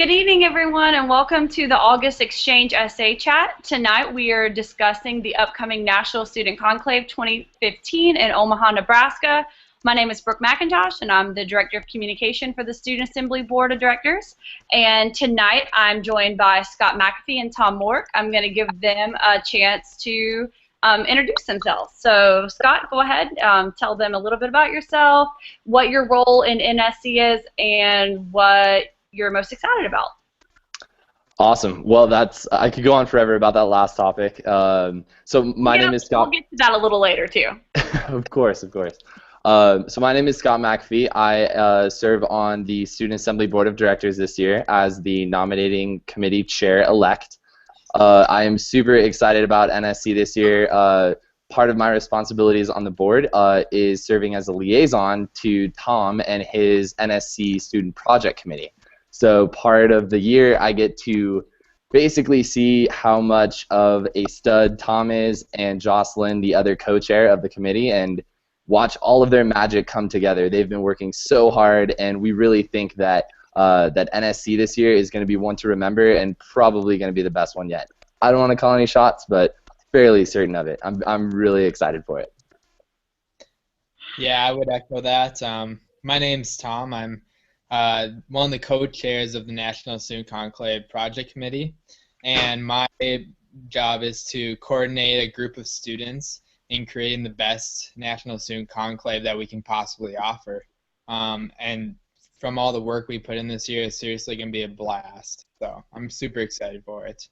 Good evening, everyone, and welcome to the August Exchange Essay Chat. Tonight we are discussing the upcoming National Student Conclave 2015 in Omaha, Nebraska. My name is Brooke McIntosh, and I'm the Director of Communication for the Student Assembly Board of Directors. And tonight I'm joined by Scott McAfee and Tom Mork. I'm going to give them a chance to introduce themselves. So, Scott, go ahead. Tell them a little bit about yourself, what your role in NSC is, and what you're most excited about. Awesome. Well, I could go on forever about that last topic. So my name is Scott. We'll get to that a little later too. Of course. So my name is Scott McAfee. I serve on the Student Assembly Board of Directors this year as the nominating committee chair-elect. I am super excited about NSC this year. Part of my responsibilities on the board is serving as a liaison to Tom and his NSC Student Project Committee. So part of the year I get to basically see how much of a stud Tom is and Jocelyn, the other co-chair of the committee, and watch all of their magic come together. They've been working so hard, and we really think that that NSC this year is going to be one to remember and probably going to be the best one yet. I don't want to call any shots, but fairly certain of it. I'm really excited for it. Yeah, I would echo that. My name's Tom. I'm one of the co-chairs of the National Student Conclave Project Committee, and my job is to coordinate a group of students in creating the best National Student Conclave that we can possibly offer. And from all the work we put in this year, it's seriously going to be a blast. So I'm super excited for it.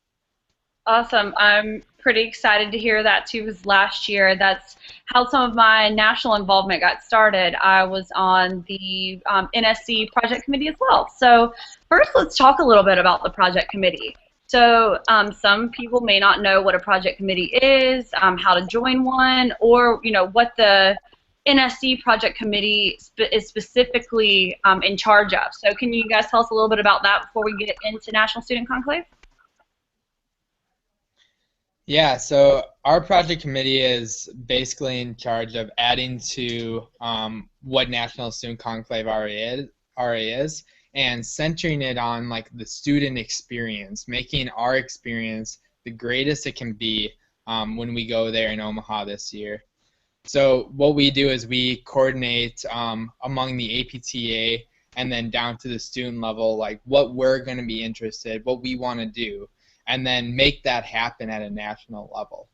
Awesome. I'm pretty excited to hear that too, because last year that's how some of my national involvement got started. I was on the NSC project committee as well. So first let's talk a little bit about the project committee. So some people may not know what a project committee is, how to join one, or what the NSC project committee is specifically in charge of. So can you guys tell us a little bit about that before we get into National Student Conclave? Yeah, so our project committee is basically in charge of adding to what National Student Conclave already is, and centering it on like the student experience, making our experience the greatest it can be when we go there in Omaha this year. So what we do is we coordinate among the APTA and then down to the student level, like what we're going to be interested, what we want to do, and then make that happen at a national level.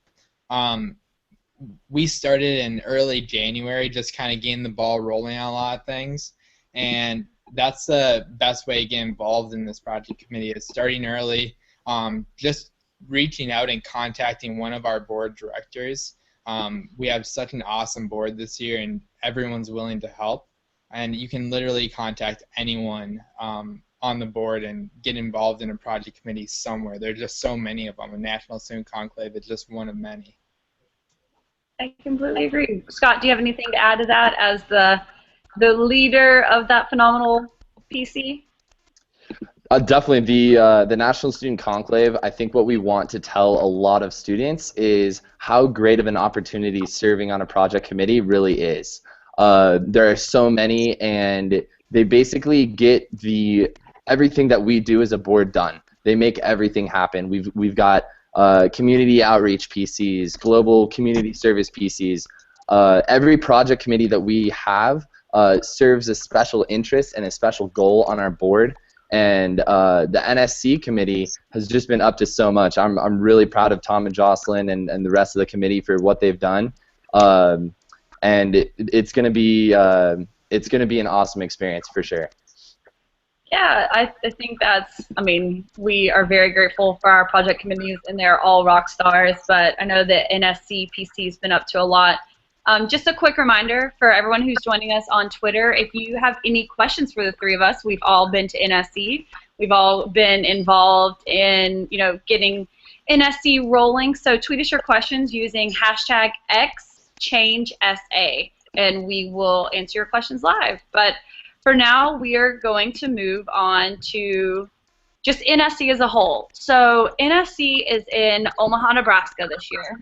We started in early January, just kind of getting the ball rolling on a lot of things, and that's the best way to get involved in this project committee is starting early, just reaching out and contacting one of our board directors. We have such an awesome board this year, and everyone's willing to help, and you can literally contact anyone on the board and get involved in a project committee somewhere. There are just so many of them. A National Student Conclave is just one of many. I completely agree. Scott, do you have anything to add to that as the leader of that phenomenal PC? Definitely, the National Student Conclave, I think what we want to tell a lot of students is how great of an opportunity serving on a project committee really is. There are so many, and they basically get everything that we do as a board done. They make everything happen. We've got community outreach PCs, global community service PCs. Every project committee that we have serves a special interest and a special goal on our board. And the NSC committee has just been up to so much. I'm really proud of Tom and Jocelyn and the rest of the committee for what they've done. And it's going to be an awesome experience for sure. Yeah, I think we are very grateful for our project committees, and they're all rock stars, but I know that NSC PC has been up to a lot. Just a quick reminder for everyone who's joining us on Twitter, if you have any questions for the three of us, we've all been to NSC. We've all been involved in, getting NSC rolling, so tweet us your questions using hashtag #XChangeSA, and we will answer your questions live. But for now, we are going to move on to just NSC as a whole. So NSC is in Omaha, Nebraska this year.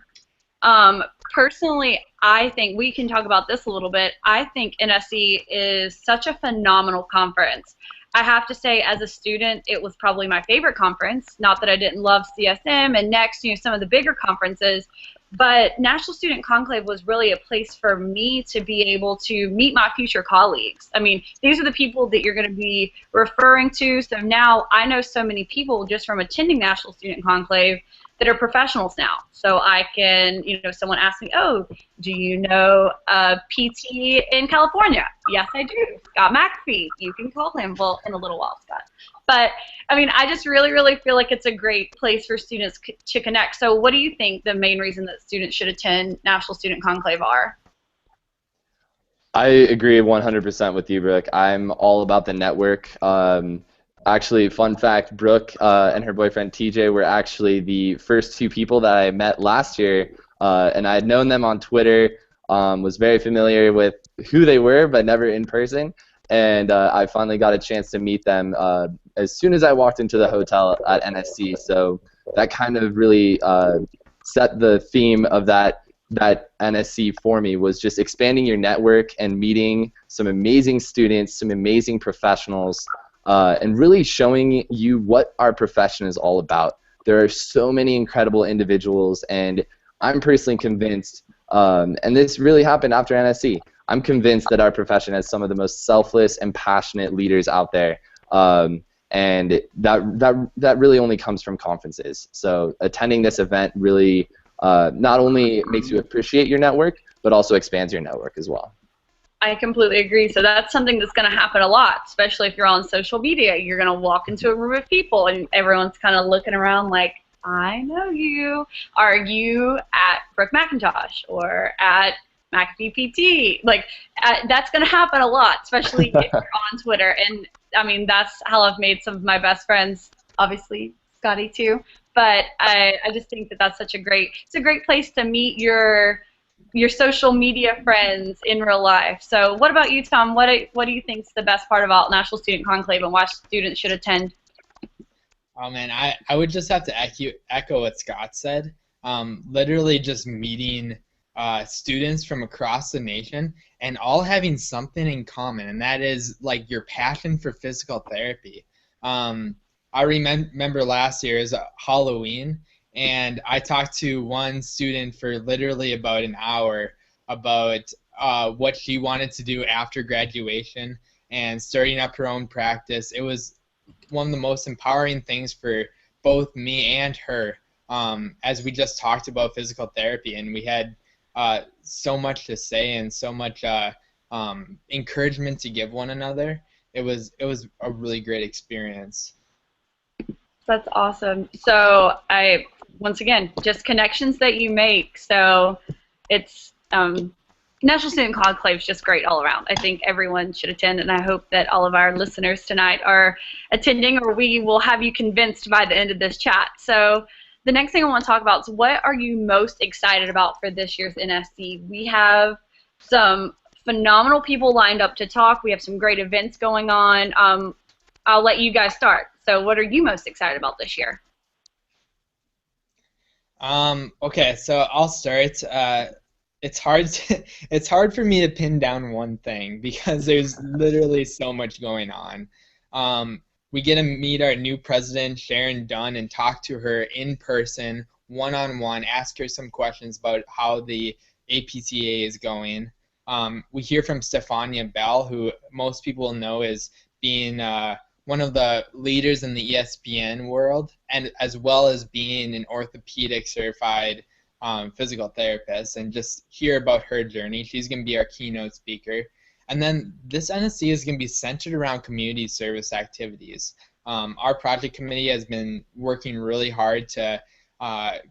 Personally, I think we can talk about this a little bit. I think NSC is such a phenomenal conference. I have to say, as a student, it was probably my favorite conference. Not that I didn't love CSM and Next, some of the bigger conferences, but National Student Conclave was really a place for me to be able to meet my future colleagues. I mean, these are the people that you're going to be referring to. So now I know so many people just from attending National Student Conclave that are professionals now. So I can, someone asks me, oh, do you know PT in California? Yes, I do. Scott McAfee. You can call him. Well, in a little while, Scott. But, I mean, I just really, really feel like it's a great place for students to connect. So what do you think the main reason that students should attend National Student Conclave are? I agree 100% with you, Brooke. I'm all about the network. Actually, fun fact, Brooke and her boyfriend TJ were actually the first two people that I met last year, and I had known them on Twitter, was very familiar with who they were, but never in person, and I finally got a chance to meet them as soon as I walked into the hotel at NSC, so that kind of really set the theme of that NSC for me, was just expanding your network and meeting some amazing students, some amazing professionals, and really showing you what our profession is all about. There are so many incredible individuals, and I'm personally convinced, and this really happened after NSC, I'm convinced that our profession has some of the most selfless and passionate leaders out there, and that really only comes from conferences. So attending this event really not only makes you appreciate your network, but also expands your network as well. I completely agree. So that's something that's going to happen a lot, especially if you're on social media. You're going to walk into a room of people, and everyone's kind of looking around like, I know you. Are you at Brooke McIntosh or at McAfee PT? Like, that's going to happen a lot, especially if you're on Twitter. And, I mean, that's how I've made some of my best friends, obviously Scotty too. But I just think that that's it's a great place to meet your social media friends in real life. So what about you, Tom? What do you think is the best part about National Student Conclave and why students should attend? Oh man, I would just have to echo what Scott said. Literally just meeting students from across the nation and all having something in common, and that is like your passion for physical therapy. I remember last year is Halloween, and I talked to one student for literally about an hour about what she wanted to do after graduation and starting up her own practice. It was one of the most empowering things for both me and her, as we just talked about physical therapy, and we had so much to say and so much encouragement to give one another. It was a really great experience. That's awesome. So once again, just connections that you make. So it's National Student Conclave is just great all around. I think everyone should attend, and I hope that all of our listeners tonight are attending, or we will have you convinced by the end of this chat. So the next thing I want to talk about is what are you most excited about for this year's NSC? We have some phenomenal people lined up to talk. We have some great events going on. I'll let you guys start. So what are you most excited about this year? Okay, so I'll start. It's hard for me to pin down one thing because there's literally so much going on. We get to meet our new president, Sharon Dunn, and talk to her in person, one-on-one, ask her some questions about how the APTA is going. We hear from Stefania Bell, who most people know is being one of the leaders in the ESPN world, and as well as being an orthopedic certified physical therapist, and just hear about her journey. She's going to be our keynote speaker. And then this NSC is going to be centered around community service activities. Our project committee has been working really hard to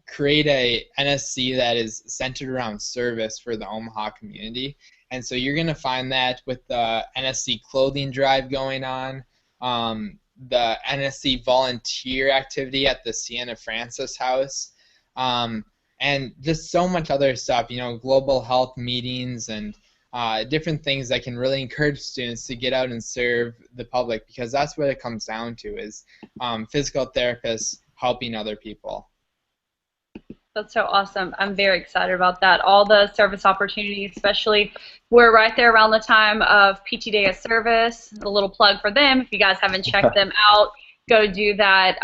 create a NSC that is centered around service for the Omaha community. And so you're going to find that with the NSC clothing drive going on, the NSC volunteer activity at the Sienna Francis House, and just so much other stuff, global health meetings and different things that can really encourage students to get out and serve the public, because that's what it comes down to, is physical therapists helping other people. That's so awesome. I'm very excited about that. All the service opportunities, especially we're right there around the time of PT Day of Service. A little plug for them. If you guys haven't checked them out, go do that.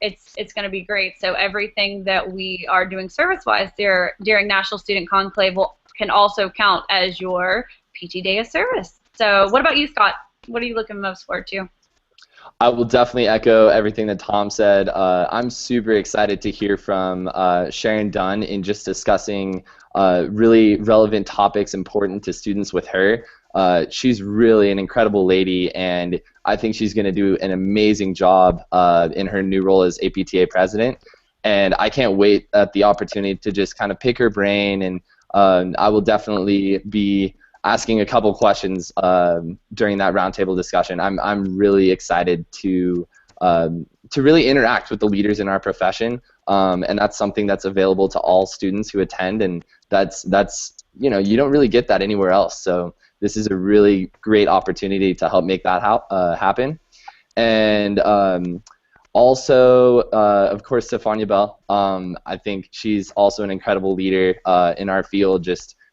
It's going to be great. So everything that we are doing service-wise during National Student Conclave can also count as your PT Day of Service. So what about you, Scott? What are you looking most forward to? I will definitely echo everything that Tom said. I'm super excited to hear from Sharon Dunn in just discussing really relevant topics important to students with her. She's really an incredible lady, and I think she's going to do an amazing job in her new role as APTA president. And I can't wait at the opportunity to just kind of pick her brain, and I will definitely be asking a couple questions during that roundtable discussion. I'm really excited to really interact with the leaders in our profession, and that's something that's available to all students who attend, and that's you know, you don't really get that anywhere else. So this is a really great opportunity to help make that happen. And also, of course, Stefania Bell. I think she's also an incredible leader in our field.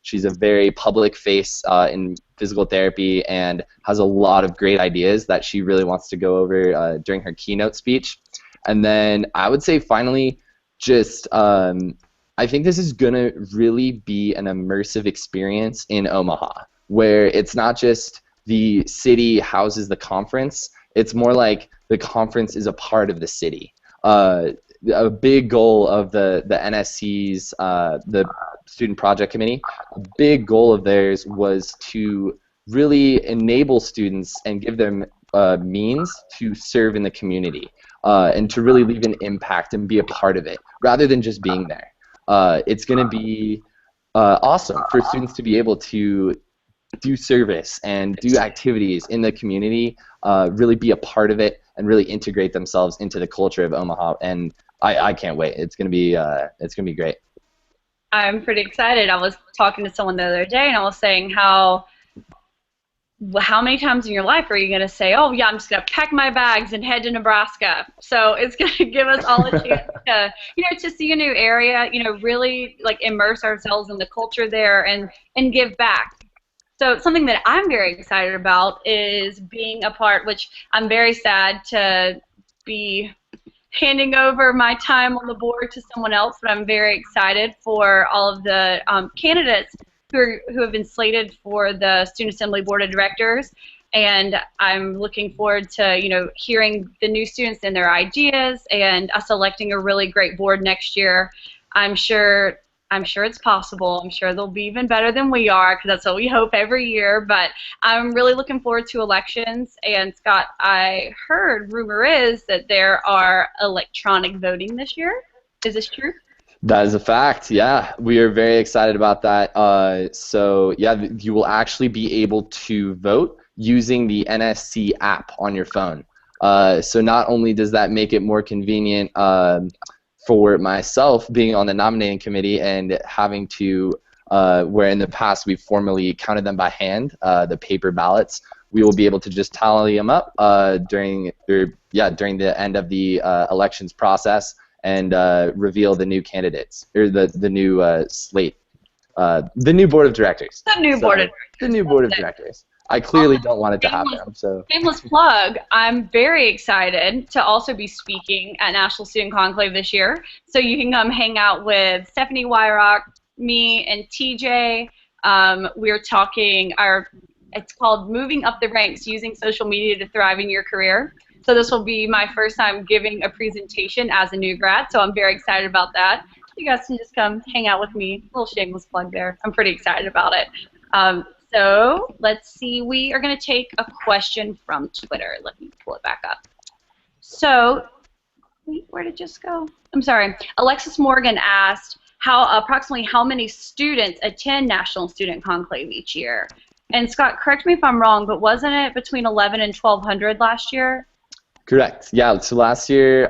She's a very public face in physical therapy and has a lot of great ideas that she really wants to go over during her keynote speech. And then I would say finally, I think this is going to really be an immersive experience in Omaha, where it's not just the city houses the conference, it's more like the conference is a part of the city. A big goal of the NSC's, the Student Project Committee, a big goal of theirs was to really enable students and give them means to serve in the community and to really leave an impact and be a part of it, rather than just being there. It's going to be awesome for students to be able to do service and do activities in the community, really be a part of it, and really integrate themselves into the culture of Omaha. And I can't wait. It's gonna be great. I'm pretty excited. I was talking to someone the other day, and I was saying how many times in your life are you going to say, oh, yeah, I'm just going to pack my bags and head to Nebraska? So it's going to give us all a chance to, to see a new area, really like immerse ourselves in the culture there and give back. So something that I'm very excited about is being a part, which I'm very sad to be handing over my time on the board to someone else, but I'm very excited for all of the candidates who have been slated for the Student Assembly Board of Directors, and I'm looking forward to hearing the new students and their ideas, and us electing a really great board next year. I'm sure it's possible. I'm sure they'll be even better than we are, because that's what we hope every year. But I'm really looking forward to elections. And Scott, I heard, rumor is that there are electronic voting this year. Is this true? That is a fact, yeah. We are very excited about that. So, yeah, you will actually be able to vote using the NSC app on your phone. So not only does that make it more convenient for myself being on the nominating committee and having to, where in the past we've formally counted them by hand, the paper ballots, we will be able to just tally them up during the end of the elections process, and reveal the new candidates, or the new slate, the new board of directors. The new board of directors. The new board of directors. I clearly don't want it to happen. So shameless plug. I'm very excited to also be speaking at National Student Conclave this year. So you can come hang out with Stephanie Wyrock, me, and TJ. We're talking it's called Moving Up the Ranks, Using Social Media to Thrive in Your Career. So this will be my first time giving a presentation as a new grad, so I'm very excited about that. You guys can just come hang out with me. A little shameless plug there. I'm pretty excited about it. So let's see. We are going to take a question from Twitter. Let me pull it back up. So, wait, where did it just go? I'm sorry. Alexis Morgan asked approximately how many students attend National Student Conclave each year. And Scott, correct me if I'm wrong, but wasn't it between 11 and 1,200 last year? Correct. Yeah. So last year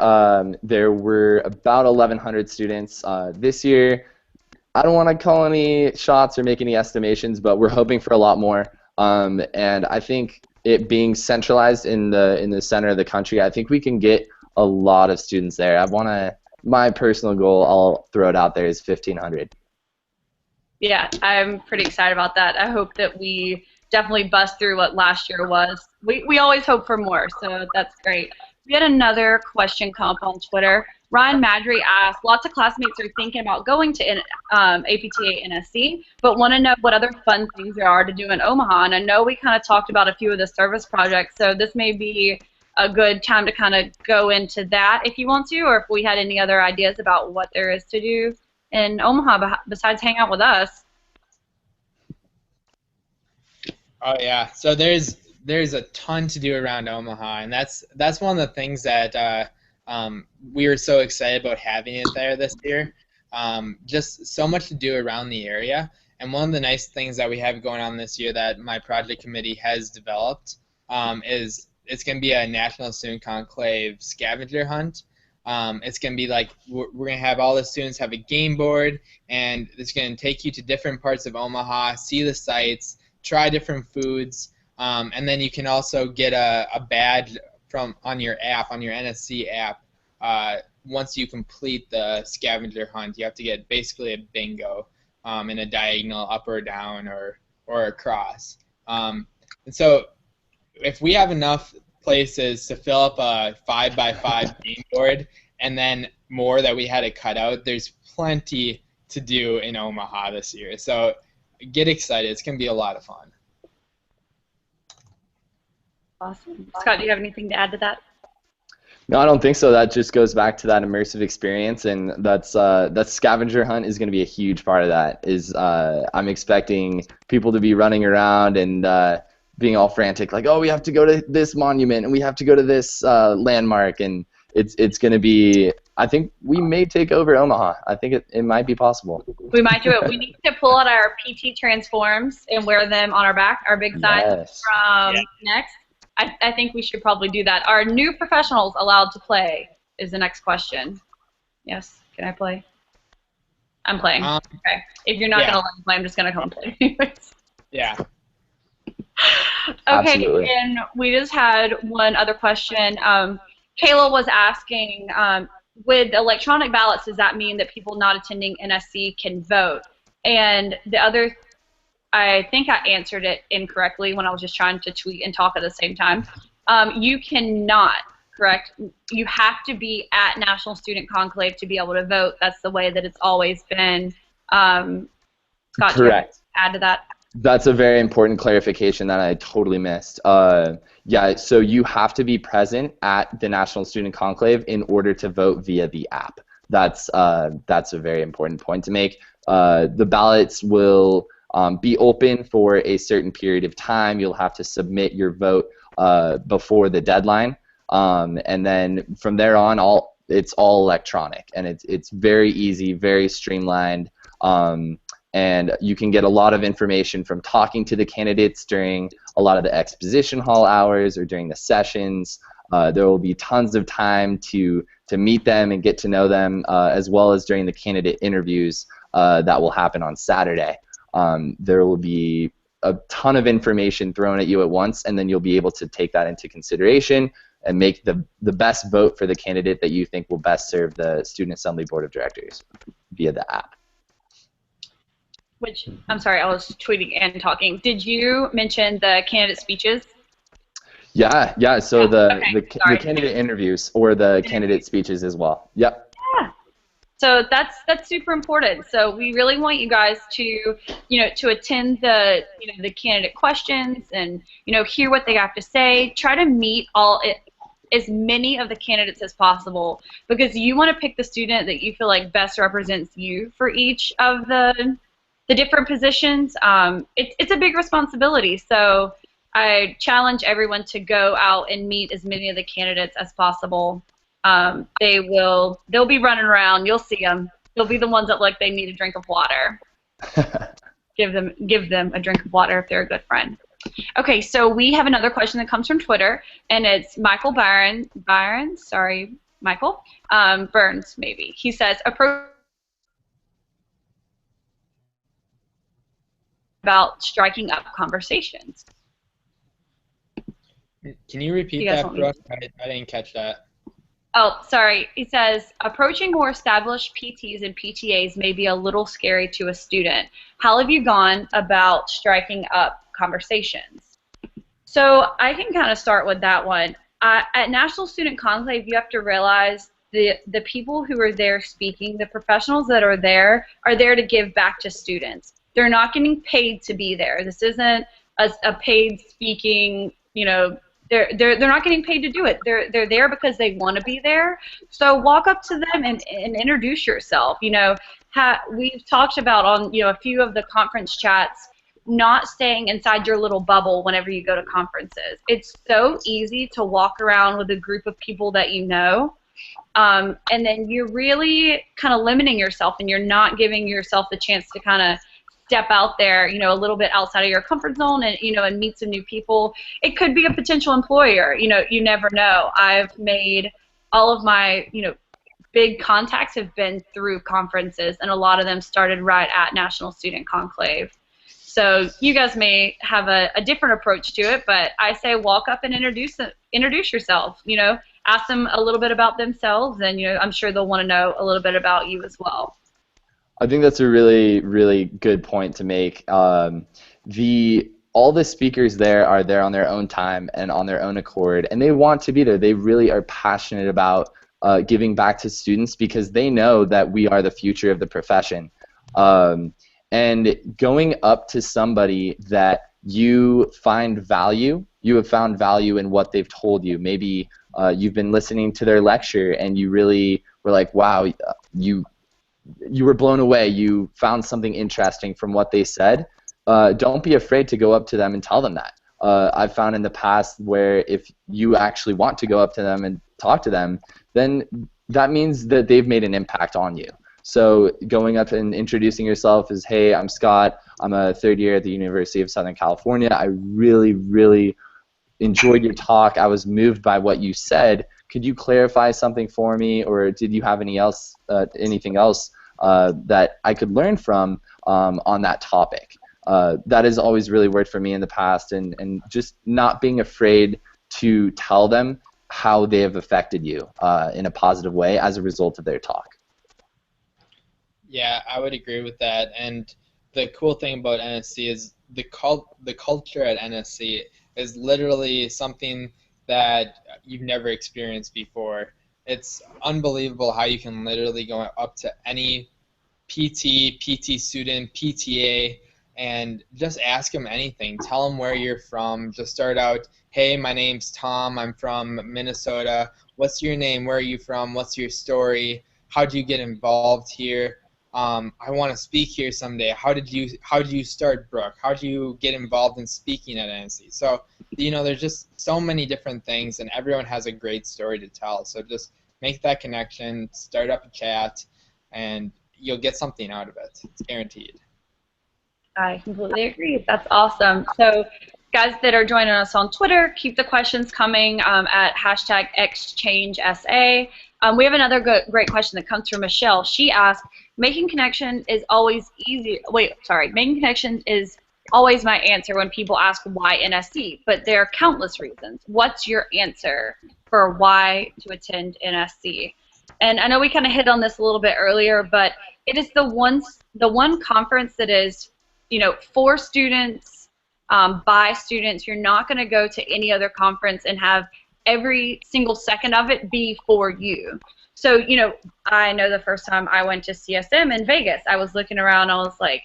there were about 1,100 students. This year, I don't want to call any shots or make any estimations, but we're hoping for a lot more. And I think it being centralized in the center of the country, I think we can get a lot of students there. I want to my personal goal, I'll throw it out there, is 1,500. Yeah, I'm pretty excited about that. I hope that we definitely bust through what last year was. We always hope for more, so that's great. We had another question come up on Twitter. Ryan Madry asked, lots of classmates are thinking about going to APTA NSC, but want to know what other fun things there are to do in Omaha. And I know we kind of talked about a few of the service projects, so this may be a good time to kind of go into that if you want to, or if we had any other ideas about what there is to do in Omaha besides hang out with us. Oh yeah, so there's a ton to do around Omaha, and that's one of the things that we were so excited about having it there this year. Just so much to do around the area, and one of the nice things that we have going on this year that my project committee has developed is it's going to be a National Student Conclave scavenger hunt. It's going to be like we're going to have all the students have a game board, and it's going to take you to different parts of Omaha, see the sights, try different foods, and then you can also get a badge on your app, on your NSC app. Once you complete the scavenger hunt, you have to get basically a bingo in a diagonal up or down or across. And so if we have enough places to fill up a 5x5 game board and then more that we had to cut out, there's plenty to do in Omaha this year. So get excited. It's going to be a lot of fun. Awesome. Scott, do you have anything to add to that? No, I don't think so. That just goes back to that immersive experience, and that scavenger hunt is going to be a huge part of that. I'm expecting people to be running around and being all frantic, like, oh, we have to go to this monument and we have to go to this landmark, and it's going to be. I think we may take over Omaha. I think it might be possible. We might do it. We need to pull out our PT transforms and wear them on our back, our big signs from next. I think we should probably do that. Are new professionals allowed to play is the next question. Yes, can I play? I'm playing. Okay. If you're not going to let me play, I'm just going to come play anyways. Yeah. Okay, Absolutely. and we just had one other question. Kayla was asking, with electronic ballots, does that mean that people not attending NSC can vote? And the other, I think I answered it incorrectly when I was just trying to tweet and talk at the same time. You cannot, correct? You have to be at National Student Conclave to be able to vote. That's the way that it's always been. Scott, correct. Do you want to add to that? That's a very important clarification that I totally missed. Yeah, so you have to be present at the National Student Conclave in order to vote via the app. That's a very important point to make. The ballots will be open for a certain period of time. You'll have to submit your vote before the deadline, and then from there on, it's all electronic, and it's very easy, very streamlined. And you can get a lot of information from talking to the candidates during a lot of the exposition hall hours or during the sessions. There will be tons of time to meet them and get to know them, as well as during the candidate interviews that will happen on Saturday. There will be a ton of information thrown at you at once, and then you'll be able to take that into consideration and make the best vote for the candidate that you think will best serve the Student Assembly Board of Directors via the app. Which, I'm sorry, I was tweeting and talking. Did you mention the candidate speeches? Yeah. So the candidate interviews or the candidate speeches as well. Yep. Yeah. So that's super important. So we really want you guys to to attend the the candidate questions and hear what they have to say. Try to meet as many of the candidates as possible, because you want to pick the student that you feel like best represents you for each of the different positions. It's a big responsibility, so I challenge everyone to go out and meet as many of the candidates as possible. They'll be running around. You'll see them. They'll be the ones that look like they need a drink of water. Give them a drink of water if they're a good friend. Okay, so we have another question that comes from Twitter, and it's Michael Burns, maybe. He says, about striking up conversations. Can you repeat that, Brooke? I didn't catch that. Oh, sorry. He says, approaching more established PTs and PTAs may be a little scary to a student. How have you gone about striking up conversations? So I can kind of start with that one. At National Student Conclave, you have to realize the people who are there speaking, the professionals that are there to give back to students. They're not getting paid to be there. This isn't a paid speaking, they're not getting paid to do it. They're there because they want to be there. So walk up to them and introduce yourself. We've talked about on a few of the conference chats, not staying inside your little bubble whenever you go to conferences. It's so easy to walk around with a group of people that you know, and then you're really kind of limiting yourself, and you're not giving yourself the chance to kind of step out there, a little bit outside of your comfort zone, and and meet some new people. It could be a potential employer. You never know. I've made all of my big contacts have been through conferences, and a lot of them started right at National Student Conclave. So you guys may have a different approach to it, but I say walk up and introduce yourself. Ask them a little bit about themselves, and I'm sure they'll want to know a little bit about you as well. I think that's a really, really good point to make. All the speakers there are there on their own time and on their own accord, and they want to be there. They really are passionate about giving back to students because they know that we are the future of the profession. And going up to somebody that you find value, you have found value in what they've told you. Maybe you've been listening to their lecture and you really were like, wow, you were blown away. You found something interesting from what they said. Don't be afraid to go up to them and tell them that. I've found in the past where if you actually want to go up to them and talk to them, then that means that they've made an impact on you. So going up and introducing yourself as, hey, I'm Scott. I'm a third year at the University of Southern California. I really, really enjoyed your talk. I was moved by what you said. Could you clarify something for me, or did you have anything else that I could learn from on that topic? That has always really worked for me in the past, and just not being afraid to tell them how they have affected you in a positive way as a result of their talk. Yeah, I would agree with that. And the cool thing about NSC is the culture at NSC is literally something that you've never experienced before. It's unbelievable how you can literally go up to any PT student, PTA, and just ask them anything. Tell them where you're from. Just start out, hey, my name's Tom. I'm from Minnesota. What's your name? Where are you from? What's your story? How did you get involved here? I want to speak here someday. How did you start, Brooke? How did you get involved in speaking at NSC? So, there's just so many different things, and everyone has a great story to tell. So just make that connection, start up a chat, and you'll get something out of it. It's guaranteed. I completely agree. That's awesome. So guys that are joining us on Twitter, keep the questions coming at #ExchangeSA. We have another great question that comes from Michelle. She asked, making connection is always easy. Making connection is always my answer when people ask why NSC, but there are countless reasons. What's your answer for why to attend NSC? And I know we kind of hit on this a little bit earlier, but it is the one conference that is, for students, by students. You're not going to go to any other conference and have every single second of it be for you. So, I know the first time I went to CSM in Vegas, I was looking around, I was like,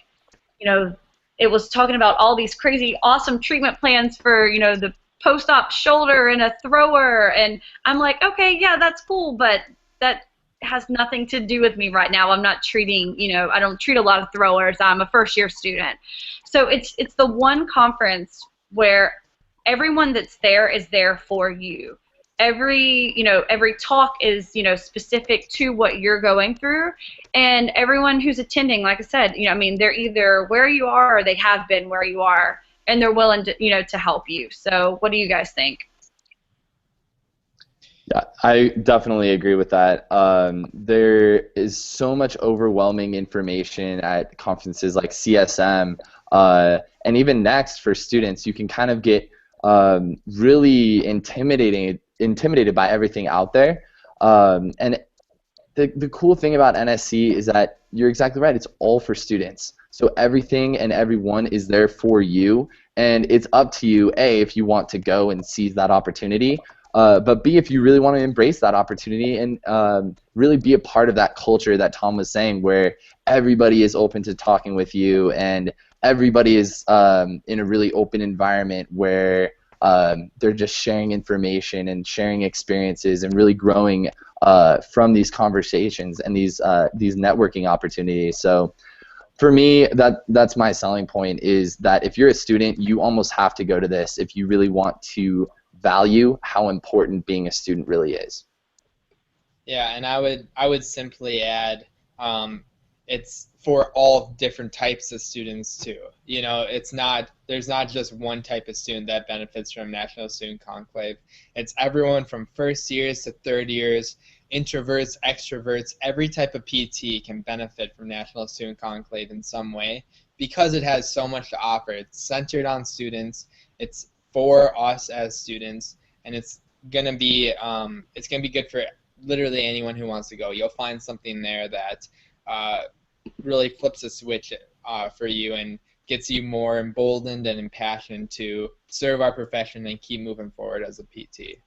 it was talking about all these crazy, awesome treatment plans for, the post-op shoulder and a thrower, and I'm like, okay, yeah, that's cool, but that has nothing to do with me right now. I'm not treating, I don't treat a lot of throwers. I'm a first-year student. So it's the one conference where everyone that's there is there for you. Every talk is, specific to what you're going through, and everyone who's attending, like I said, they're either where you are or they have been where you are, and they're willing to, to help you. So what do you guys think? Yeah, I definitely agree with that. There is so much overwhelming information at conferences like CSM, and even Next for students. You can kind of get really intimidated by everything out there. And the cool thing about NSC is that you're exactly right. It's all for students. So everything and everyone is there for you, and it's up to you, A, if you want to go and seize that opportunity, but B, if you really want to embrace that opportunity and really be a part of that culture that Tom was saying, where everybody is open to talking with you and everybody is in a really open environment where they're just sharing information and sharing experiences and really growing from these conversations and these networking opportunities. So for me, that's my selling point, is that if you're a student, you almost have to go to this if you really want to value how important being a student really is. Yeah, and I would simply add, it's for all different types of students too. You know, there's not just one type of student that benefits from National Student Conclave. It's everyone from first years to third years, introverts, extroverts, every type of PT can benefit from National Student Conclave in some way because it has so much to offer. It's centered on students. It's for us as students, and it's gonna be good for literally anyone who wants to go. You'll find something there that really flips a switch for you and gets you more emboldened and impassioned to serve our profession and keep moving forward as a PT.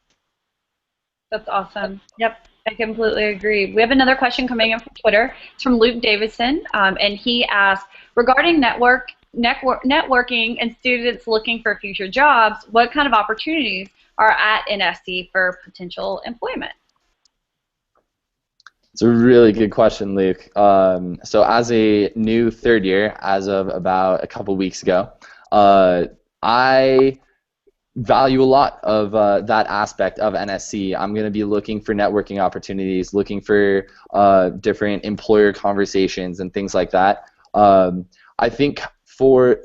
That's awesome. Yep, I completely agree. We have another question coming in from Twitter. It's from Luke Davidson, and he asked, regarding networking and students looking for future jobs, what kind of opportunities are at NSC for potential employment? It's a really good question, Luke. So as a new third year, as of about a couple weeks ago, I value a lot of that aspect of NSC. I'm going to be looking for networking opportunities, looking for different employer conversations and things like that. I think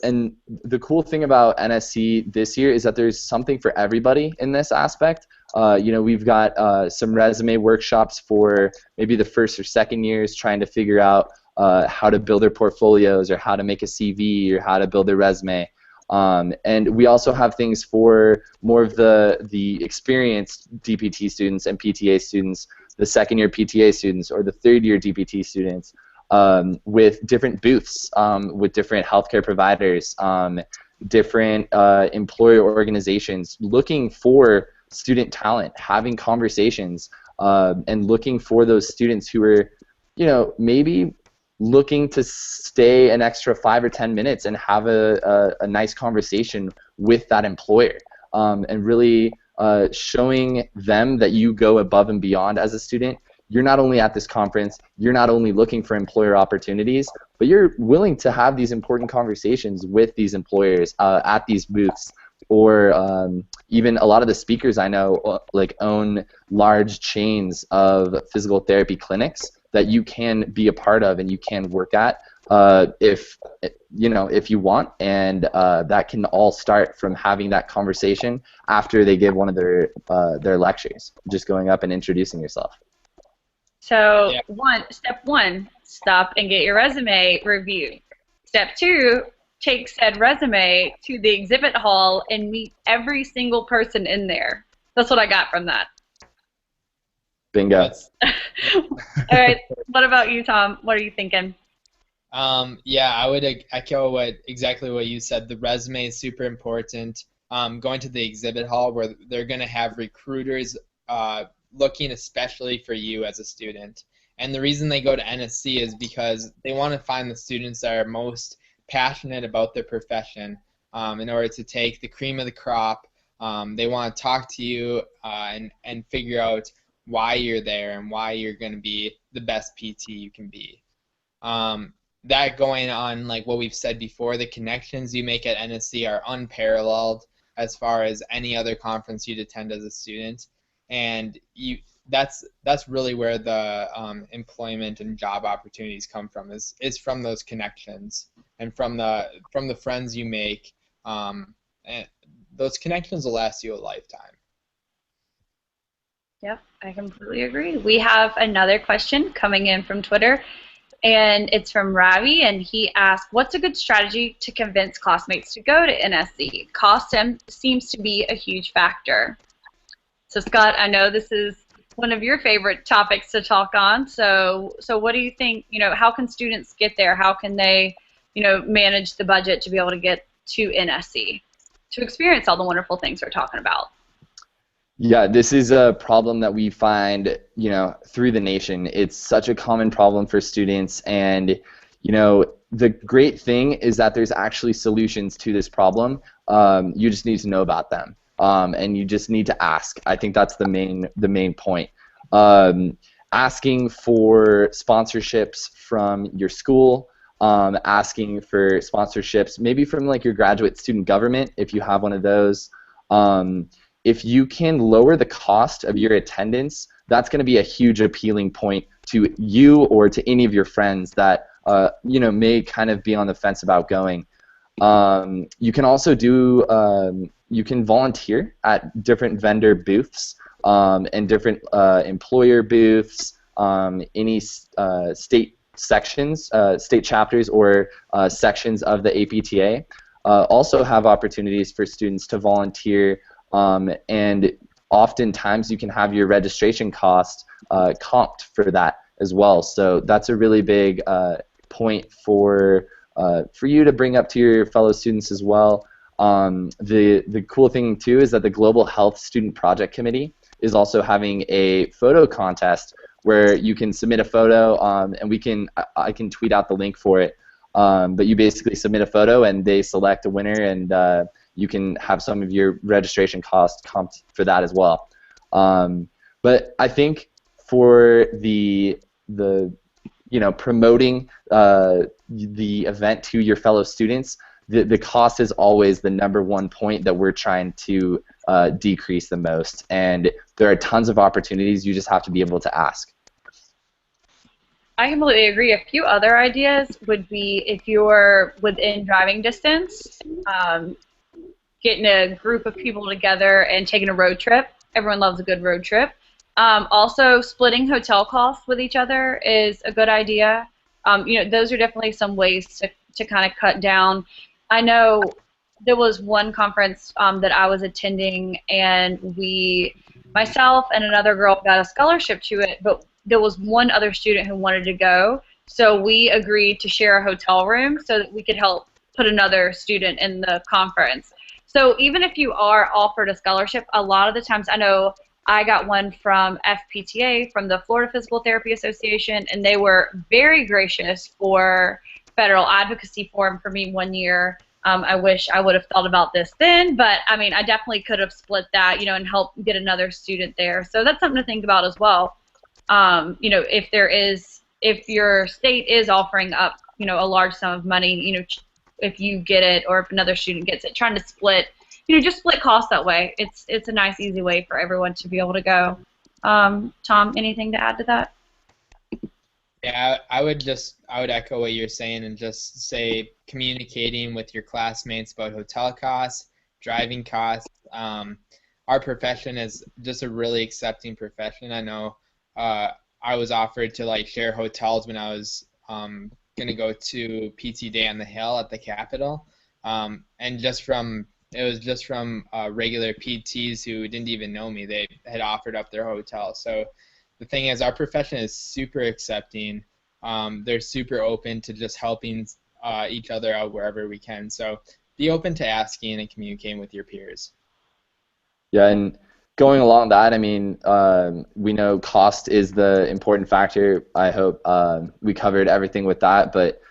and the cool thing about NSC this year is that there's something for everybody in this aspect. You know, we've got some resume workshops for maybe the first or second years trying to figure out how to build their portfolios or how to make a CV or how to build their resume. And we also have things for more of the experienced DPT students and PTA students, the second year PTA students or the third year DPT students, with different booths, with different healthcare providers, different employer organizations looking for student talent, having conversations, and looking for those students who are, you know, maybe looking to stay an extra 5 or 10 minutes and have a nice conversation with that employer, and really showing them that you go above and beyond as a student. You're not only at this conference, you're not only looking for employer opportunities, but you're willing to have these important conversations with these employers at these booths, or even a lot of the speakers I know like own large chains of physical therapy clinics that you can be a part of and you can work at if you want, and that can all start from having that conversation after they give one of their lectures, just going up and introducing yourself. So step one, stop and get your resume reviewed. Step two, take said resume to the exhibit hall and meet every single person in there. That's what I got from that. Bingo. All right, what about you, Tom? What are you thinking? Yeah, I would echo exactly what you said. The resume is super important. Going to the exhibit hall where they're going to have recruiters looking especially for you as a student. And the reason they go to NSC is because they want to find the students that are most passionate about their profession in order to take the cream of the crop. They want to talk to you and figure out why you're there and why you're going to be the best PT you can be. That going on, like what we've said before, the connections you make at NSC are unparalleled as far as any other conference you'd attend as a student. And that's really where the employment and job opportunities come from, is from those connections and from the friends you make. And those connections will last you a lifetime. Yep, I completely agree. We have another question coming in from Twitter, and it's from Ravi, and he asked, what's a good strategy to convince classmates to go to NSC? Cost seems to be a huge factor. So Scott, I know this is one of your favorite topics to talk on. So what do you think, how can students get there? How can they, manage the budget to be able to get to NSC, to experience all the wonderful things we're talking about? Yeah, this is a problem that we find, through the nation. It's such a common problem for students, and, the great thing is that there's actually solutions to this problem. You just need to know about them, and you just need to ask. I think that's the main point. Asking for sponsorships from your school, asking for sponsorships maybe from like your graduate student government if you have one of those. If you can lower the cost of your attendance, that's going to be a huge appealing point to you or to any of your friends that may kind of be on the fence about going. You can also you can volunteer at different vendor booths and different employer booths, any state sections, state chapters or sections of the APTA. Also have opportunities for students to volunteer, and oftentimes you can have your registration cost comped for that as well. So that's a really big point for you to bring up to your fellow students as well. The cool thing too is that the Global Health Student Project Committee is also having a photo contest where you can submit a photo, and I can tweet out the link for it. But you basically submit a photo and they select a winner, and you can have some of your registration costs comped for that as well. But I think for the promoting the event to your fellow students, the cost is always the #1 point that we're trying to decrease the most. And there are tons of opportunities. You just have to be able to ask. I completely agree. A few other ideas would be if you're within driving distance, getting a group of people together and taking a road trip. Everyone loves a good road trip. Also, splitting hotel costs with each other is a good idea. Those are definitely some ways to kind of cut down. I know there was one conference that I was attending, and myself and another girl got a scholarship to it, but there was one other student who wanted to go, so we agreed to share a hotel room so that we could help put another student in the conference. So even if you are offered a scholarship, a lot of the times, I know I got one from FPTA, from the Florida Physical Therapy Association, and they were very gracious for federal advocacy forum for me one year. I wish I would have thought about this then, but I mean, I definitely could have split that, and helped get another student there. So that's something to think about as well. If your state is offering up, a large sum of money, if you get it or if another student gets it, trying to split, just split costs that way. It's a nice, easy way for everyone to be able to go. Tom, anything to add to that? Yeah, I would echo what you're saying and just say communicating with your classmates about hotel costs, driving costs. Our profession is just a really accepting profession. I know I was offered to share hotels when I was gonna go to PT Day on the Hill at the Capitol, and it was just from regular PTs who didn't even know me. They had offered up their hotel. So the thing is, our profession is super accepting. They're super open to just helping each other out wherever we can. So be open to asking and communicating with your peers. Yeah, and going along that, I mean, we know cost is the important factor. I hope we covered everything with that. But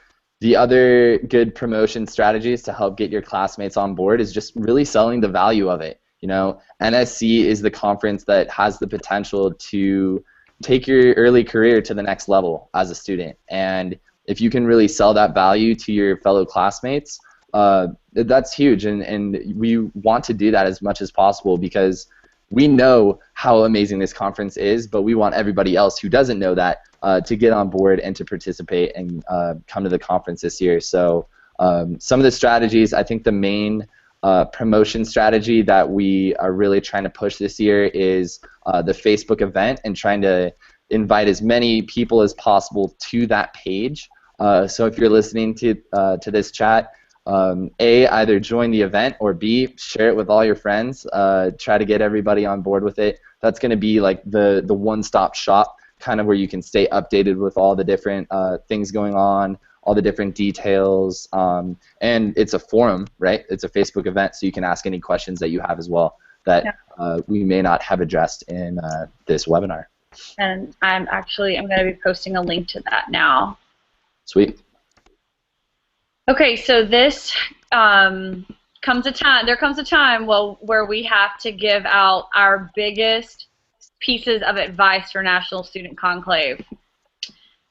the other good promotion strategies to help get your classmates on board is just really selling the value of it. NSC is the conference that has the potential to take your early career to the next level as a student. And if you can really sell that value to your fellow classmates, that's huge. And we want to do that as much as possible because we know how amazing this conference is, but we want everybody else who doesn't know that to get on board and to participate and come to the conference this year. So some of the strategies, I think the main promotion strategy that we are really trying to push this year is the Facebook event and trying to invite as many people as possible to that page. So if you're listening to this chat, A, either join the event, or B, share it with all your friends. Try to get everybody on board with it. That's going to be like the one-stop shop, kind of where you can stay updated with all the different things going on, all the different details, and it's a forum, right? It's a Facebook event, so you can ask any questions that you have as well that we may not have addressed in this webinar. And I'm going to be posting a link to that now. Sweet. Okay, so this comes a time where we have to give out our biggest pieces of advice for National Student Conclave.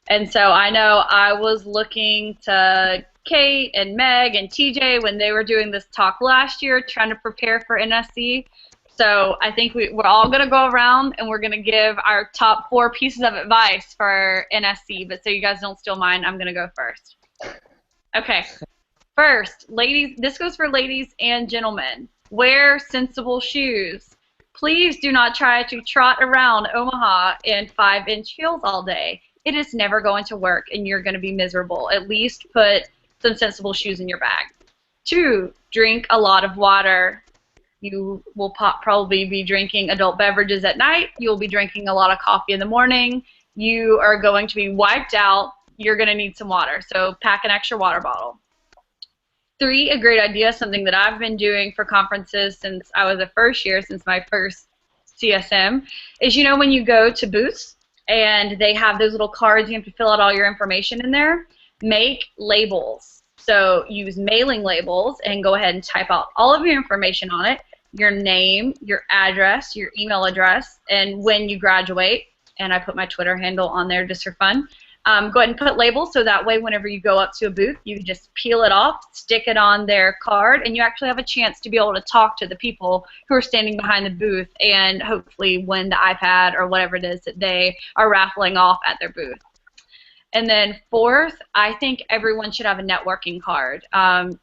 And so I know I was looking to Kate and Meg and TJ when they were doing this talk last year, trying to prepare for NSC. So I think we're all going to go around and we're going to give our top 4 pieces of advice for NSC. But so you guys don't steal mine, I'm going to go first. Okay. First, ladies, this goes for ladies and gentlemen. Wear sensible shoes. Please do not try to trot around Omaha in 5-inch heels all day. It is never going to work and you're going to be miserable. At least put some sensible shoes in your bag. 2, drink a lot of water. You will probably be drinking adult beverages at night. You'll be drinking a lot of coffee in the morning. You are going to be wiped out. You're going to need some water. So pack an extra water bottle. 3, a great idea, something that I've been doing for conferences since I was a first year, since my first CSM, is, you know, when you go to booths and they have those little cards, you have to fill out all your information in there, make labels. So use mailing labels and go ahead and type out all of your information on it, your name, your address, your email address, and when you graduate, and I put my Twitter handle on there just for fun. Go ahead and put labels so that way whenever you go up to a booth, you can just peel it off, stick it on their card, and you actually have a chance to be able to talk to the people who are standing behind the booth and hopefully win the iPad or whatever it is that they are raffling off at their booth. And then 4th, I think everyone should have a networking card.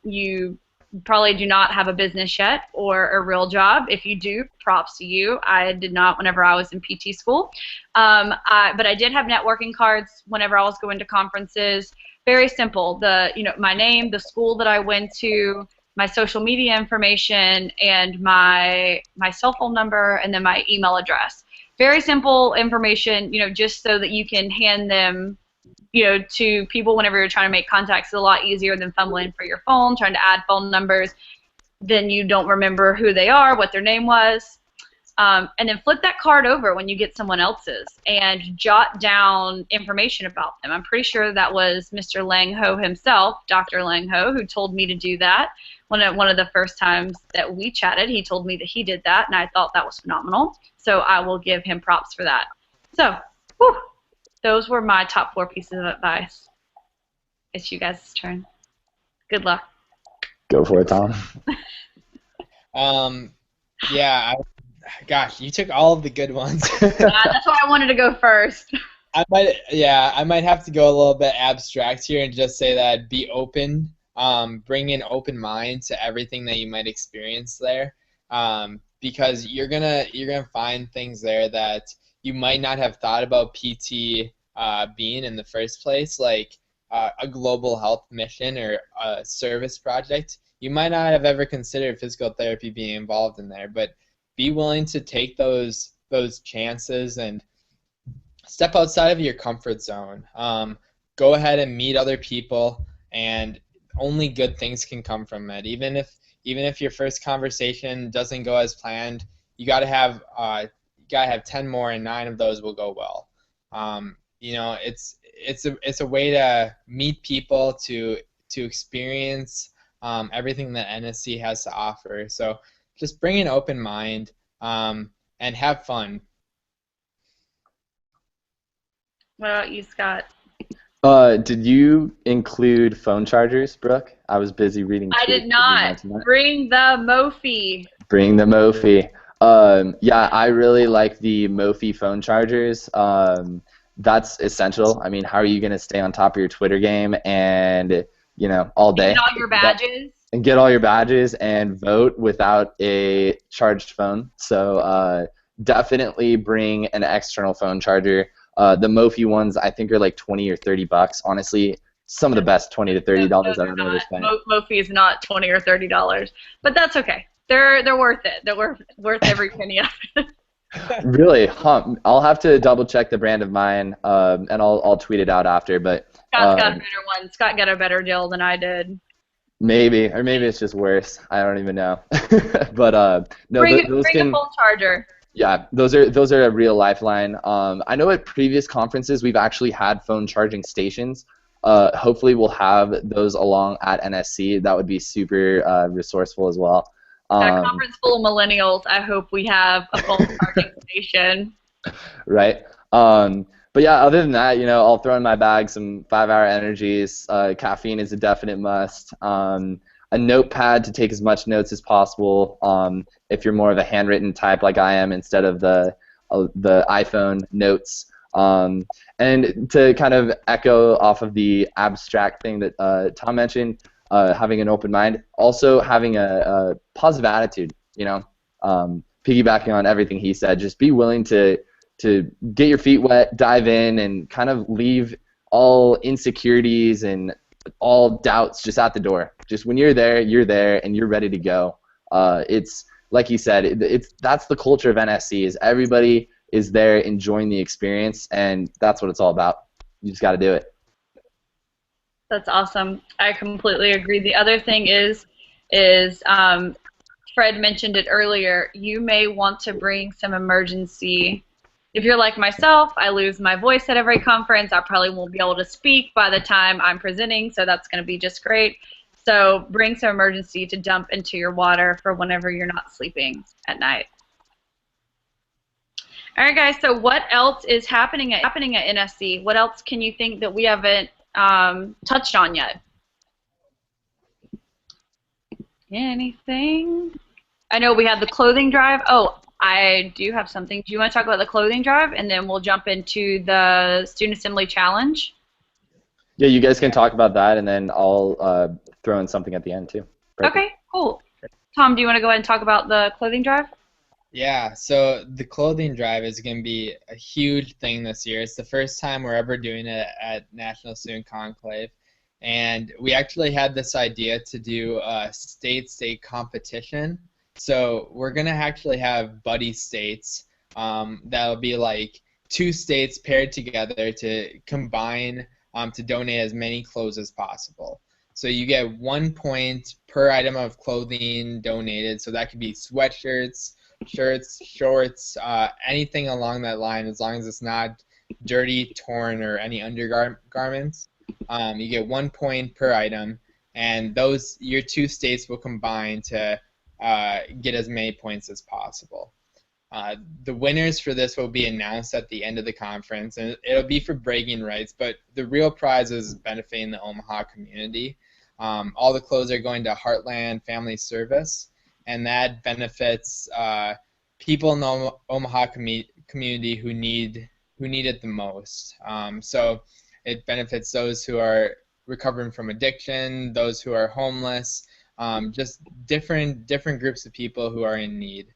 You probably do not have a business yet or a real job. If you do, props to you. I did not whenever I was in PT school. But I did have networking cards whenever I was going to conferences. Very simple. My name, the school that I went to, my social media information, and my cell phone number, and then my email address. Very simple information, just so that you can hand them to people whenever you're trying to make contacts. Is a lot easier than fumbling for your phone, trying to add phone numbers. Then you don't remember who they are, what their name was. And then flip that card over when you get someone else's and jot down information about them. I'm pretty sure that was Mr. Lang Ho himself, Dr. Lang Ho, who told me to do that. One of the first times that we chatted, he told me that he did that, and I thought that was phenomenal. So I will give him props for that. So, whew. Those were my top 4 pieces of advice. It's you guys' turn. Good luck. Go for it, Tom. Yeah, gosh, you took all of the good ones. That's why I wanted to go first. I might have to go a little bit abstract here and just say that be open, bring an open mind to everything that you might experience there, because you're gonna find things there that you might not have thought about PT being in the first place, like a global health mission or a service project. You might not have ever considered physical therapy being involved in there, but be willing to take those chances and step outside of your comfort zone. Go ahead and meet other people, and only good things can come from it. Even if your first conversation doesn't go as planned, you gotta have 10 more, and 9 of those will go well. It's a way to meet people, to experience everything that NSC has to offer. So just bring an open mind and have fun. What about you, Scott? Did you include phone chargers, Brooke? I was busy reading. I did not. Bring the Mophie. Bring the Mophie. Yeah, I really like the Mophie phone chargers. That's essential. I mean, how are you going to stay on top of your Twitter game and, all day? Get all your badges. And get all your badges and vote without a charged phone. So definitely bring an external phone charger. The Mophie ones, I think, are like $20 or $30. Honestly, some of the best $20 to $30 I've ever spent. Mophie is not $20 or $30, but that's okay. They're worth it. They're worth every penny of it. Really? Huh. I'll have to double check the brand of mine, and I'll tweet it out after. But Scott's got a better one. Scott got a better deal than I did. maybe, or maybe it's just worse. I don't even know. But no, those Bring a can. full charger. Yeah, those are a real lifeline. I know at previous conferences we've actually had phone charging stations. Hopefully we'll have those along at NSC. That would be super resourceful as well. At a conference full of millennials, I hope we have a phone charging station. Right. But yeah, other than that, I'll throw in my bag some 5-hour energies. Caffeine is a definite must. A notepad to take as much notes as possible. If you're more of a handwritten type like I am, instead of the iPhone notes. And to kind of echo off of the abstract thing that Tom mentioned, having an open mind, also having a positive attitude. Piggybacking on everything he said, just be willing to get your feet wet, dive in, and kind of leave all insecurities and all doubts just at the door. Just when you're there, and you're ready to go. It's like he said, that's the culture of NSC. Is everybody is there enjoying the experience, and that's what it's all about. You just got to do it. That's awesome. I completely agree. The other thing is Fred mentioned it earlier. You may want to bring some emergency. If you're like myself, I lose my voice at every conference. I probably won't be able to speak by the time I'm presenting, so that's going to be just great. So bring some emergency to dump into your water for whenever you're not sleeping at night. All right, guys, so what else is happening at NSC? What else can you think that we haven't touched on yet? Anything? I know we have the clothing drive. Oh, I do have something. Do you want to talk about the clothing drive, and then we'll jump into the Student Assembly Challenge? Yeah, you guys can talk about that, and then I'll throw in something at the end, too. Perfect. Okay, cool. Tom, do you want to go ahead and talk about the clothing drive? Yeah, so the clothing drive is going to be a huge thing this year. It's the first time we're ever doing it at National Student Conclave. And we actually had this idea to do a state competition. So we're going to actually have buddy states. That'll be like 2 states paired together to combine to donate as many clothes as possible. So you get 1 point per item of clothing donated. So that could be sweatshirts, shirts, shorts, anything along that line, as long as it's not dirty, torn, or any undergarments. You get 1 point per item, and your 2 states will combine to get as many points as possible. The winners for this will be announced at the end of the conference, and it'll be for bragging rights, but the real prize is benefiting the Omaha community. All the clothes are going to Heartland Family Service, and that benefits people in the Omaha community who need it the most. So it benefits those who are recovering from addiction, those who are homeless, just different groups of people who are in need.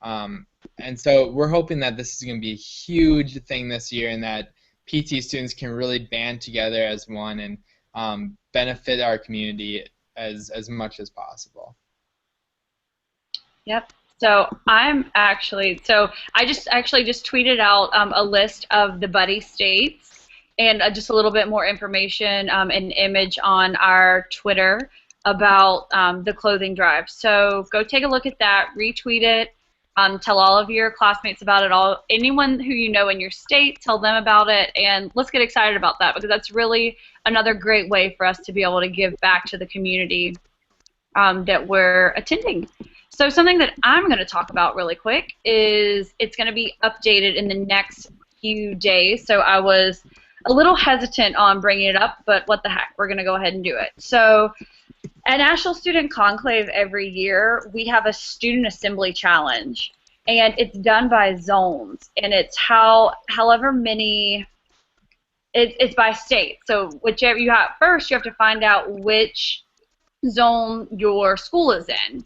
And so we're hoping that this is going to be a huge thing this year, and that PT students can really band together as one and benefit our community as much as possible. Yep. So I just tweeted out a list of the buddy states and just a little bit more information, an image on our Twitter about the clothing drive. So go take a look at that, retweet it, tell all of your classmates about it, anyone who you know in your state, tell them about it, and let's get excited about that, because that's really another great way for us to be able to give back to the community that we're attending. So something that I'm going to talk about really quick is it's going to be updated in the next few days. So I was a little hesitant on bringing it up, but what the heck, we're going to go ahead and do it. So at National Student Conclave every year, we have a Student Assembly Challenge, and it's done by zones, and it's however many, it's by state. So whichever you have first, you have to find out which zone your school is in.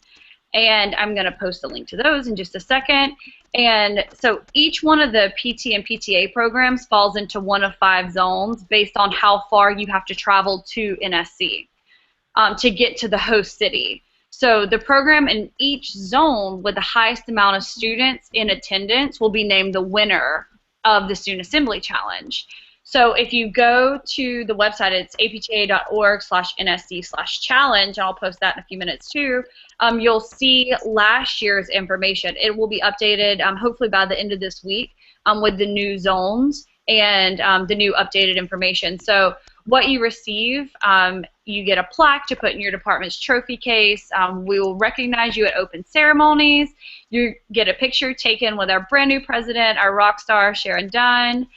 And I'm going to post a link to those in just a second. And so each one of the PT and PTA programs falls into one of 5 zones based on how far you have to travel to NSC to get to the host city. So the program in each zone with the highest amount of students in attendance will be named the winner of the Student Assembly Challenge. So if you go to the website, it's apta.org/nsc/challenge, and I'll post that in a few minutes too, you'll see last year's information. It will be updated hopefully by the end of this week with the new zones and the new updated information. So what you receive, you get a plaque to put in your department's trophy case. We will recognize you at open ceremonies. You get a picture taken with our brand new president, our rock star, Sharon Dunn.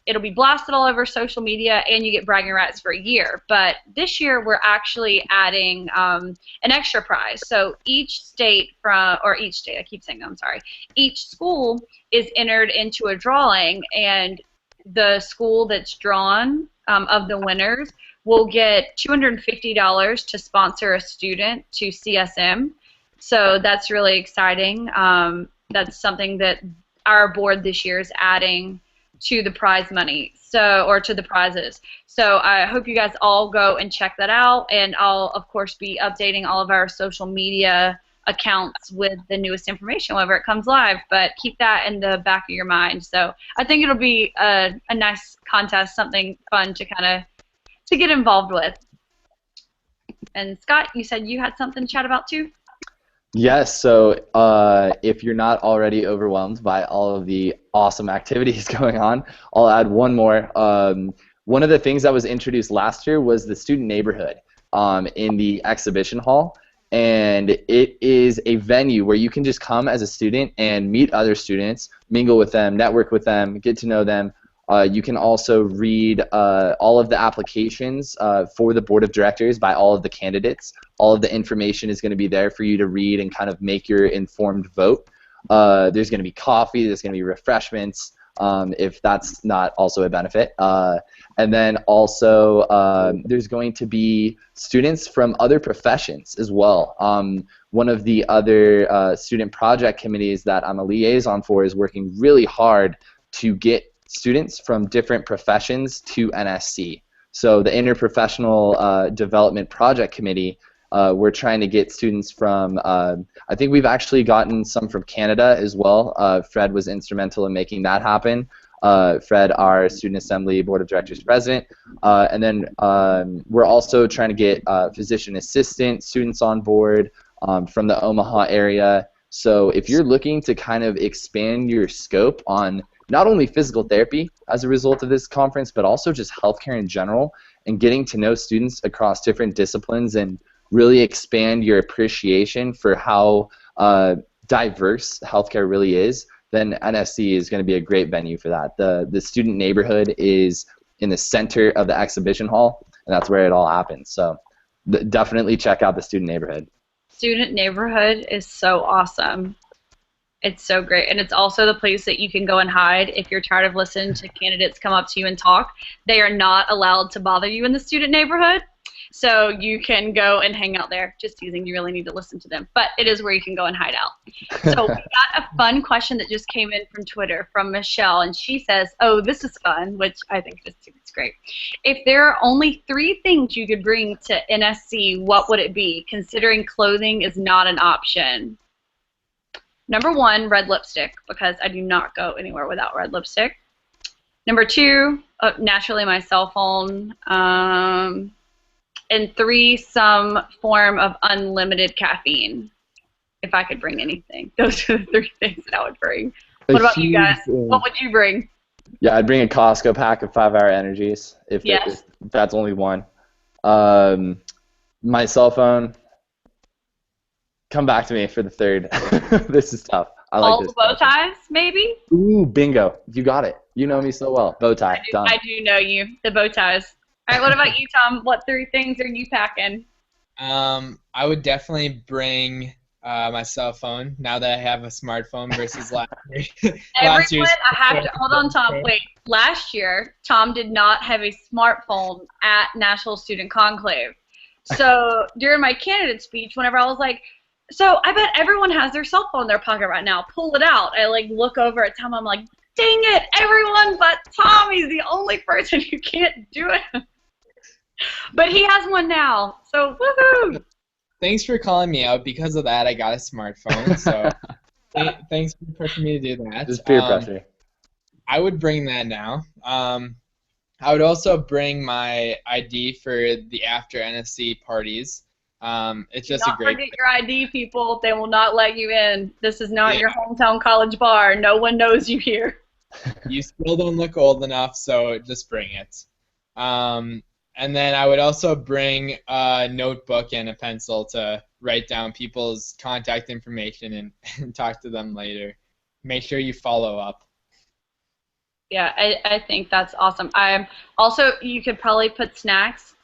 It'll be blasted all over social media, and you get bragging rights for a year. But this year, we're actually adding an extra prize. So each state each school is entered into a drawing, and the school that's drawn of the winners will get $250 to sponsor a student to CSM. So that's really exciting. That's something that our board this year is adding to the prize money, or to the prizes. So I hope you guys all go and check that out, and I'll of course be updating all of our social media accounts with the newest information whenever it comes live, but keep that in the back of your mind. So I think it'll be a nice contest, something fun to get involved with. And Scott, you said you had something to chat about too? Yes, so if you're not already overwhelmed by all of the awesome activities going on, I'll add one more. One of the things that was introduced last year was the student neighborhood in the exhibition hall, and it is a venue where you can just come as a student and meet other students, mingle with them, network with them, get to know them. You can also read all of the applications for the board of directors by all of the candidates. All of the information is going to be there for you to read and kind of make your informed vote. There's going to be coffee, there's going to be refreshments, if that's not also a benefit. And then also there's going to be students from other professions as well. One of the other student project committees that I'm a liaison for is working really hard to get students from different professions to NSC. So the Interprofessional Development Project Committee, we're trying to get students from, I think we've actually gotten some from Canada as well. Fred was instrumental in making that happen. Fred, our Student Assembly Board of Directors President. And then we're also trying to get physician assistant students on board from the Omaha area. So if you're looking to kind of expand your scope on not only physical therapy as a result of this conference, but also just healthcare in general, and getting to know students across different disciplines and really expand your appreciation for how diverse healthcare really is, then NSC is going to be a great venue for that. The student neighborhood is in the center of the exhibition hall, and that's where it all happens. So definitely check out the student neighborhood. Student neighborhood is so awesome. It's so great, and it's also the place that you can go and hide if you're tired of listening to candidates come up to you and talk. They are not allowed to bother you in the student neighborhood, so you can go and hang out there. Just teasing, you really need to listen to them, but it is where you can go and hide out. So we got a fun question that just came in from Twitter from Michelle, and she says, oh, this is fun, which I think is great. If there are only 3 things you could bring to NSC, what would it be, considering clothing is not an option? Number 1, red lipstick, because I do not go anywhere without red lipstick. Number 2, naturally my cell phone. And 3, some form of unlimited caffeine, if I could bring anything. Those are the 3 things that I would bring. What about you guys? What would you bring? Yeah, I'd bring a Costco pack of 5-hour energies, if that's only one. My cell phone. Come back to me for the 3rd. This is tough. I like all this. The bow ties, maybe? Ooh, bingo. You got it. You know me so well. Bow tie. Done. I do know you. The bow ties. All right, what about you, Tom? What 3 things are you packing? I would definitely bring my cell phone now that I have a smartphone versus last year. Everyone, I have to, hold on, Tom. Wait, last year, Tom did not have a smartphone at National Student Conclave. So during my candidate speech, whenever I was like, so I bet everyone has their cell phone in their pocket right now. Pull it out. I like look over at Tom. I'm like, dang it, everyone but Tom. He's the only person who can't do it. But he has one now. So woohoo! thanks for calling me out. Because of that, I got a smartphone. So thanks for pushing me to do that. Just peer pressure. I would bring that now. I would also bring my ID for the after NSC parties. It's just Don't a great. forget your ID, people. They will not let you in. This is not your hometown college bar. No one knows you here. You still don't look old enough, so just bring it. And then I would also bring a notebook and a pencil to write down people's contact information and talk to them later. Make sure you follow up. Yeah, I think that's awesome. Also, you could probably put snacks.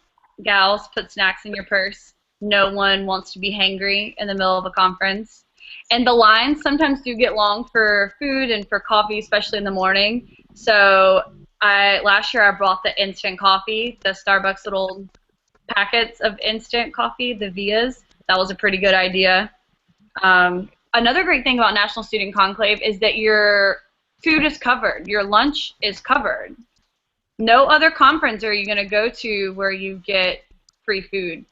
Gals, put snacks in your purse. No one wants to be hangry in the middle of a conference. And the lines sometimes do get long for food and for coffee, especially in the morning. So last year I brought the instant coffee, the Starbucks little packets of instant coffee, the Vias. That was a pretty good idea. Another great thing about National Student Conclave is that your food is covered. Your lunch is covered. No other conference are you going to go to where you get free food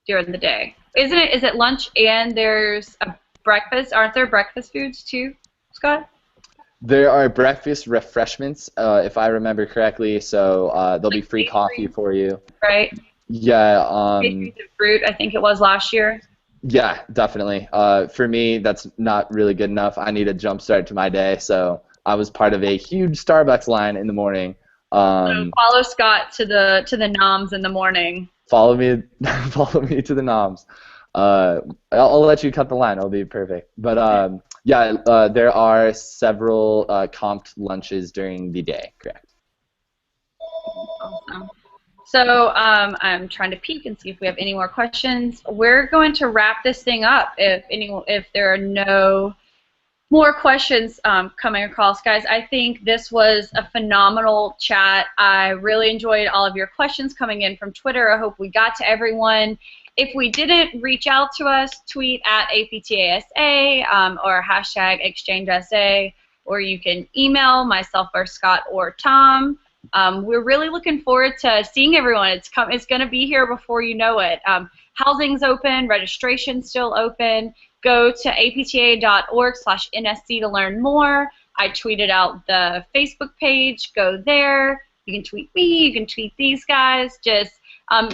during the day. Is it lunch and there's a breakfast? Aren't there breakfast foods too, Scott? There are breakfast refreshments, if I remember correctly. So there'll be free coffee for you. Right. Yeah. Pastries and fruit, I think it was last year. Yeah, definitely. For me, that's not really good enough. I need a jump start to my day, so I was part of a huge Starbucks line in the morning. So follow Scott to the noms in the morning. Follow me to the noms. I'll let you cut the line. It'll be perfect. But yeah, there are several comped lunches during the day. Correct. Awesome. So I'm trying to peek and see if we have any more questions. We're going to wrap this thing up if there are no more questions coming across, guys. I think this was a phenomenal chat. I really enjoyed all of your questions coming in from Twitter. I hope we got to everyone. If we didn't, reach out to us, tweet at APTASA or hashtag ExchangeSA, or you can email myself or Scott or Tom. We're really looking forward to seeing everyone. It's going to be here before you know it. Housing's open, registration's still open. Go to apta.org/NSC to learn more. I tweeted out the Facebook page. Go there. You can tweet me. You can tweet these guys. Just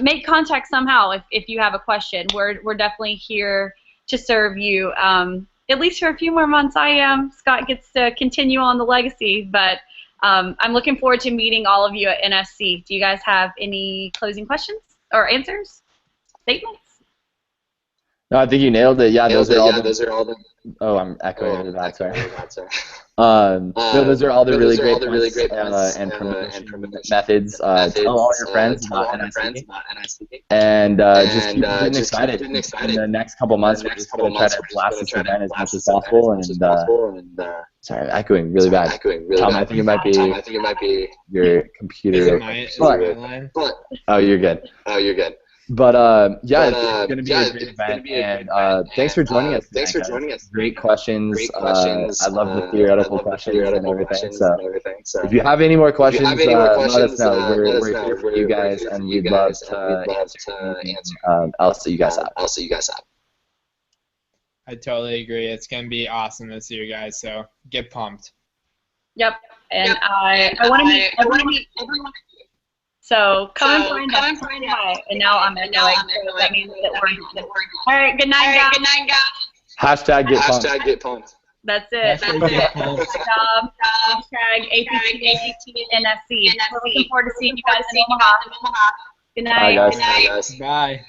make contact somehow if you have a question. We're definitely here to serve you. At least for a few more months I am. Scott gets to continue on the legacy, but I'm looking forward to meeting all of you at NSC. Do you guys have any closing questions or answers? Statements? No, I think you nailed it. Yeah, those are all the. Oh, I'm echoing into that. Sorry. No, those are all the really great points and promotion methods. Tell all your friends about NIC. And just keep getting excited. In the next couple months, we're just going to try to blast this event as much as possible. And sorry, I'm echoing really bad. Tom, I think it might be your computer. Oh, you're good. But yeah, it's going to be a great event, and thanks for joining us. Great questions. I love the theoretical questions and everything. So if you have any more questions, let us know. We're here for you guys, and we'd love to answer anything else that you guys have. I totally agree. It's going to be awesome this year, guys. So get pumped. Yep, and I want to meet everyone. So come and find us. And now I'm echoing, so that means that we're done. All right, good night, guys. Hashtag get pumped. That's it. Good job. Hashtag APTNSC. We're looking forward to seeing you guys in Omaha. Good night. Bye, guys. Bye.